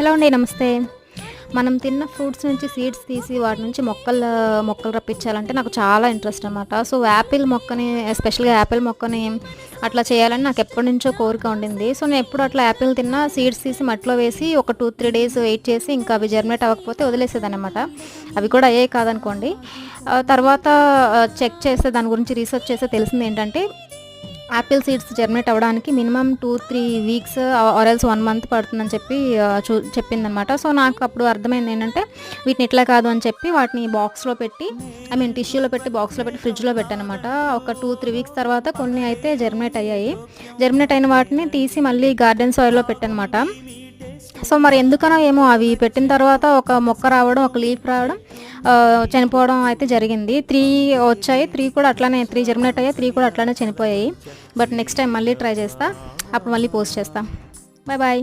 Hello అండి, నమస్తే. మనం తిన్న ఫ్రూట్స్ నుంచి సీడ్స్ తీసి వాటి నుంచి మొక్కలు రప్పించాలంటే నాకు చాలా ఇంట్రెస్ట్ అనమాట. సో, యాపిల్ మొక్కని ఎస్పెషల్‌గా యాపిల్ మొక్కని అట్లా చేయాలని నాకు ఎప్పటినుంచో కోరిక ఉండింది. సో, నేను ఎప్పుడు అట్లా యాపిల్ తిన్నా సీడ్స్ తీసి మట్టిలో వేసి ఒక 2, 3 డేస్ వెయిట్ చేసి ఇంకా అవి జర్మినేట్ అవ్వకపోతే వదిలేసేదాన్ననమాట. అవి కూడా అయ్యాయి కాదనుకోండి. తర్వాత చెక్ చేస్తే దాని గురించి రీసెర్చ్ చేస్తే తెలిసిందేంటంటే యాపిల్ సీడ్స్ జర్మినేట్ అవ్వడానికి minimum 2, 3 weeks or else 1 month పడుతుందని చెప్పి చెప్పిందనమాట. సో, నాకు అప్పుడు అర్థమైంది ఏంటంటే వీటిని ఇట్లా కాదు అని చెప్పి వాటిని బాక్స్‌లో పెట్టి టిష్యూలో పెట్టి బాక్స్‌లో పెట్టి ఫ్రిడ్జ్‌లో పెట్టాననమాట. ఒక 2, 3 వీక్స్ తర్వాత కొన్ని అయితే జర్మినేట్ అయ్యాయి. జర్మినేట్ అయిన వాటిని తీసి మళ్ళీ గార్డెన్ సాయిల్‌లో పెట్టానమాట. సో, మరి ఎందుకనో ఏమో అవి పెట్టిన తర్వాత ఒక మొక్క రావడం, ఒక లీఫ్ రావడం, చనిపోవడం అయితే జరిగింది. 3 వచ్చాయి. 3 కూడా అట్లానే 3 జర్మినేట్ అయ్యాయి. 3 కూడా అట్లానే చనిపోయాయి. బట్ నెక్స్ట్ టైం మళ్ళీ ట్రై చేస్తా. అప్పుడు మళ్ళీ పోస్ట్ చేస్తా. Bye bye.